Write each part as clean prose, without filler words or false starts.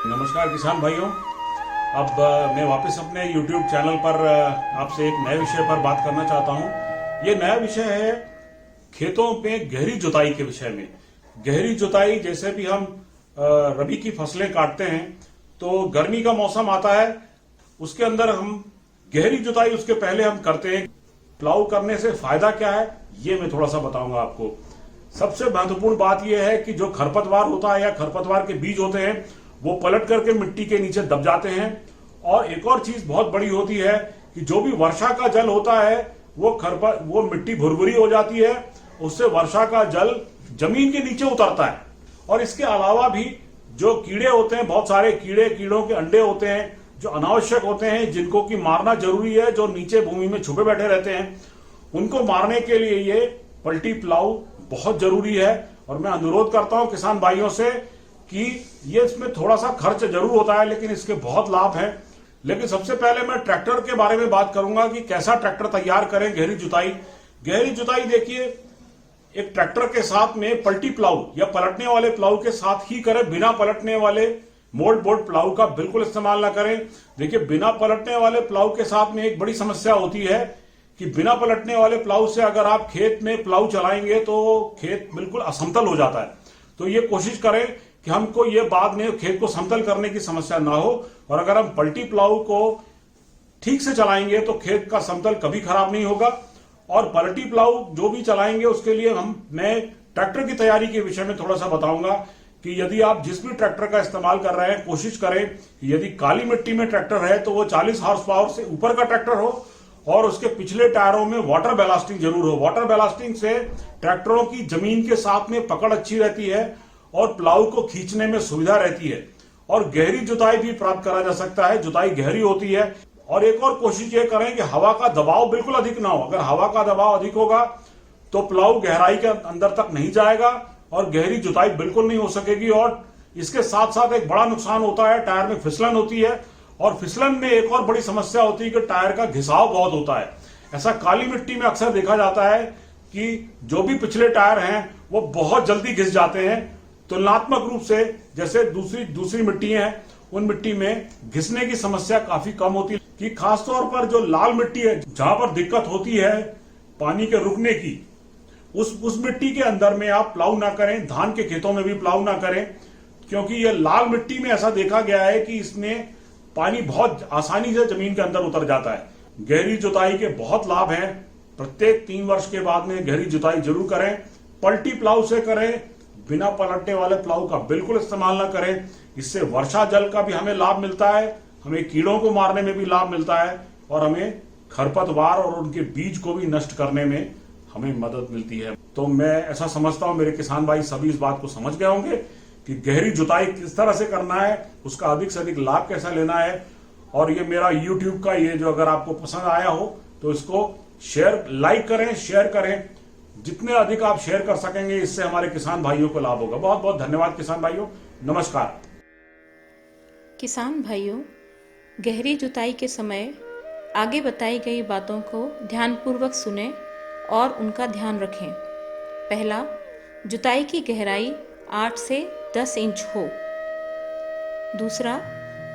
नमस्कार किसान भाइयों। अब मैं वापस अपने YouTube चैनल पर आपसे एक नए विषय पर बात करना चाहता हूं। ये नया विषय है खेतों में गहरी जुताई के विषय में। गहरी जुताई, जैसे भी हम रबी की फसलें काटते हैं तो गर्मी का मौसम आता है, उसके अंदर हम गहरी जुताई उसके पहले हम करते हैं। प्लाऊ करने से फायदा क्या है ये मैं थोड़ा सा बताऊंगा आपको। सबसे महत्वपूर्ण बात यह है कि जो खरपतवार होता है या खरपतवार के बीज होते हैं वो पलट करके मिट्टी के नीचे दब जाते हैं। और एक और चीज बहुत बड़ी होती है कि जो भी वर्षा का जल होता है वो मिट्टी भुरभुरी हो जाती है, उससे वर्षा का जल जमीन के नीचे उतरता है। और इसके अलावा भी जो कीड़े होते हैं, बहुत सारे कीड़ों के अंडे होते हैं जो अनावश्यक होते हैं, जिनको कि मारना जरूरी है, जो नीचे भूमि में छुपे बैठे रहते हैं, उनको मारने के लिए ये पलटी प्लाऊ बहुत जरूरी है। और मैं अनुरोध करता हूं किसान भाइयों से कि ये इसमें थोड़ा सा खर्च जरूर होता है लेकिन इसके बहुत लाभ हैं। लेकिन सबसे पहले मैं ट्रैक्टर के बारे में बात करूंगा कि कैसा ट्रैक्टर तैयार करें गहरी जुताई। देखिए, एक ट्रैक्टर के साथ में पलटी प्लाऊ या पलटने वाले प्लाऊ के साथ ही करें, बिना पलटने वाले मोल्ड बोर्ड प्लाऊ का बिल्कुल इस्तेमाल ना करें। देखिए, बिना पलटने वाले प्लाऊ के साथ में एक बड़ी समस्या होती है कि बिना पलटने वाले प्लाऊ से अगर आप खेत में प्लाऊ चलाएंगे तो खेत बिल्कुल असमतल हो जाता है। तो ये कोशिश करें कि हमको ये बाद में खेत को समतल करने की समस्या ना हो। और अगर हम पलटी प्लाऊ को ठीक से चलाएंगे तो खेत का समतल कभी खराब नहीं होगा। और पलटी प्लाऊ जो भी चलाएंगे उसके लिए मैं ट्रैक्टर की तैयारी के विषय में थोड़ा सा बताऊंगा कि यदि आप जिस भी ट्रैक्टर का इस्तेमाल कर रहे हैं, कोशिश करें कि यदि काली मिट्टी में ट्रैक्टर है तो वो 40 हॉर्स पावर से ऊपर का ट्रैक्टर हो और उसके पिछले टायरों में वाटर बैलास्टिंग जरूर हो। वाटर बैलास्टिंग से ट्रैक्टरों की जमीन के साथ में पकड़ अच्छी रहती है और प्लाऊ को खींचने में सुविधा रहती है। और गहरी जुताई भी प्राप्त करा जा सकता है, जुताई गहरी होती है। और एक और कोशिश ये करें कि हवा का दबाव बिल्कुल अधिक ना हो। अगर हवा का दबाव अधिक होगा तो प्लाऊ गहराई के अंदर तक नहीं जाएगा और गहरी जुताई बिल्कुल नहीं हो सकेगी। और इसके साथ साथ एक बड़ा नुकसान होता है, टायर में फिसलन होती है। और फिसलन में एक और बड़ी समस्या होती है कि टायर का घिसाव बहुत होता है। ऐसा काली मिट्टी में अक्सर देखा जाता है कि जो भी पिछले टायर हैं वो बहुत जल्दी घिस जाते हैं, तुलनात्मक रूप से जैसे दूसरी मिट्टी है उन मिट्टी में घिसने की समस्या काफी कम होती है। कि खासतौर पर जो लाल मिट्टी है जहां पर दिक्कत होती है पानी के रुकने की, उस मिट्टी के अंदर में आप प्लाऊ ना करें। धान के खेतों में भी प्लाऊ ना करें, क्योंकि ये लाल मिट्टी में ऐसा देखा गया है कि इसमें पानी बहुत आसानी से जमीन के अंदर उतर जाता है। गहरी जुताई के बहुत लाभ हैं। प्रत्येक 3 वर्ष के बाद में गहरी जुताई जरूर करें। पलटी प्लाऊ से करें, बिना पलटने वाले प्लाऊ का बिल्कुल इस्तेमाल ना करें। इससे वर्षा जल का भी हमें लाभ मिलता है, हमें कीड़ों को मारने में भी लाभ मिलता है और हमें खरपतवार और उनके बीज को भी नष्ट करने में हमें मदद मिलती है। तो मैं ऐसा समझता हूं मेरे किसान भाई सभी इस बात को समझ गए होंगे कि गहरी जुताई किस तरह से करना है, उसका अधिक से अधिक लाभ कैसा लेना है। और ये मेरा YouTube का ये जो अगर आपको पसंद आया हो तो इसको लाइक करें, शेयर करें। जितने अधिक आप शेयर कर सकेंगे इससे हमारे किसान भाइयों को लाभ होगा। बहुत बहुत धन्यवाद किसान भाइयों, नमस्कार। किसान भाइयों, गहरी जुताई के समय आगे बताई गई बातों को ध्यानपूर्वक सुनें और उनका ध्यान रखें। पहला, जुताई की गहराई 8 से 10 इंच हो। दूसरा,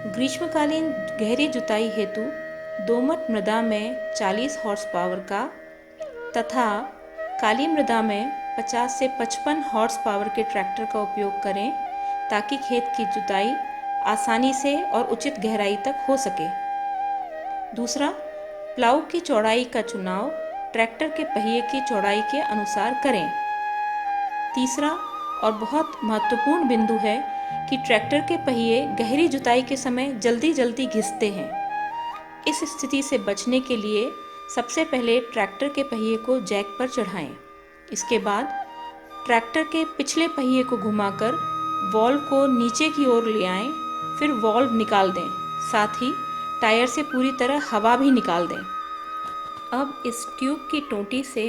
ग्रीष्मकालीन गहरी जुताई हेतु दोमट मृदा में 40 हॉर्स पावर का तथा काली मृदा में 50 से 55 हॉर्स पावर के ट्रैक्टर का उपयोग करें ताकि खेत की जुताई आसानी से और उचित गहराई तक हो सके। दूसरा, प्लाऊ की चौड़ाई का चुनाव ट्रैक्टर के पहिए की चौड़ाई के अनुसार करें। तीसरा और बहुत महत्वपूर्ण बिंदु है कि ट्रैक्टर के पहिए गहरी जुताई के समय जल्दी जल्दी घिसते हैं। इस स्थिति से बचने के लिए सबसे पहले ट्रैक्टर के पहिए को जैक पर चढ़ाएं। इसके बाद ट्रैक्टर के पिछले पहिए को घुमाकर वॉल्व को नीचे की ओर ले आएं, फिर वॉल्व निकाल दें। साथ ही टायर से पूरी तरह हवा भी निकाल दें। अब इस ट्यूब की टोंटी से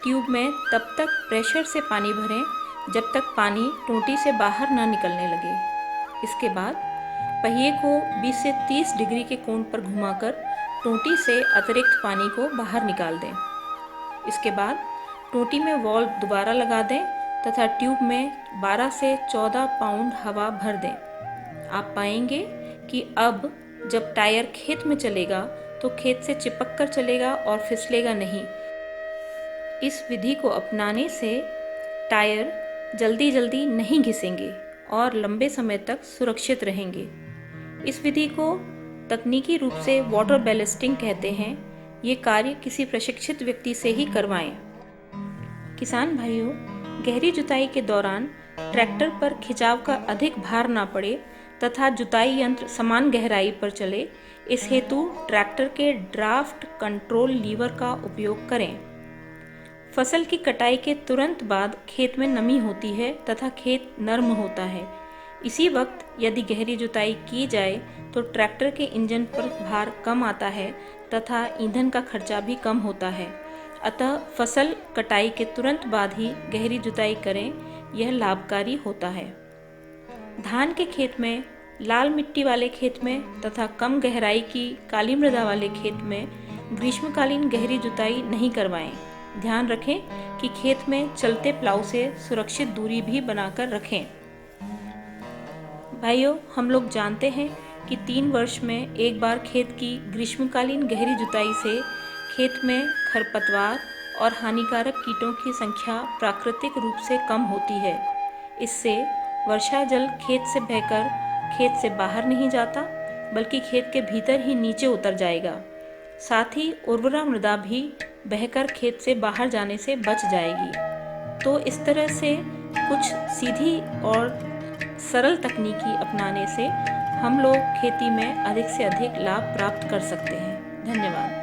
ट्यूब में तब तक प्रेशर से पानी भरें जब तक पानी टोंटी से बाहर ना निकलने लगे। इसके बाद पहिए को 20 से 30 डिग्री के कोण पर घुमाकर टोंटी से अतिरिक्त पानी को बाहर निकाल दें। इसके बाद टोंटी में वॉल्व दोबारा लगा दें तथा ट्यूब में 12 से 14 पाउंड हवा भर दें। आप पाएंगे कि अब जब टायर खेत में चलेगा तो खेत से चिपक कर चलेगा और फिसलेगा नहीं। इस विधि को अपनाने से टायर जल्दी जल्दी नहीं घिसेंगे और लंबे समय तक सुरक्षित रहेंगे। इस विधि को तकनीकी रूप से वाटर बैलेस्टिंग कहते हैं। ये कार्य किसी प्रशिक्षित व्यक्ति से ही करवाएं। किसान भाइयों, गहरी जुताई के दौरान ट्रैक्टर पर खिंचाव का अधिक भार ना पड़े तथा जुताई यंत्र समान गहराई पर चले, इस हेतु ट्रैक्टर के ड्राफ्ट कंट्रोल लीवर का उपयोग करें। फसल की कटाई के तुरंत बाद खेत में नमी होती है तथा खेत नर्म होता है। इसी वक्त यदि गहरी जुताई की जाए तो ट्रैक्टर के इंजन पर भार कम आता है तथा ईंधन का खर्चा भी कम होता है। अतः फसल कटाई के तुरंत बाद ही गहरी जुताई करें, यह लाभकारी होता है। धान के खेत में, लाल मिट्टी वाले खेत में तथा कम गहराई की काली मृदा वाले खेत में ग्रीष्मकालीन गहरी जुताई नहीं करवाएं। ध्यान रखें कि खेत में चलते प्लाऊ से सुरक्षित दूरी भी बनाकर रखें। भाइयों, हम लोग जानते हैं कि 3 वर्ष में एक बार खेत की ग्रीष्मकालीन गहरी जुताई से खेत में खरपतवार और हानिकारक कीटों की संख्या प्राकृतिक रूप से कम होती है। इससे वर्षा जल खेत से बहकर खेत से बाहर नहीं जाता, बल्कि खेत के भीतर ही नीचे उतर जाएगा। साथ ही उर्वरा मृदा भी बहकर खेत से बाहर जाने से बच जाएगी। तो इस तरह से कुछ सीधी और सरल तकनीकी अपनाने से हम लोग खेती में अधिक से अधिक लाभ प्राप्त कर सकते हैं। धन्यवाद।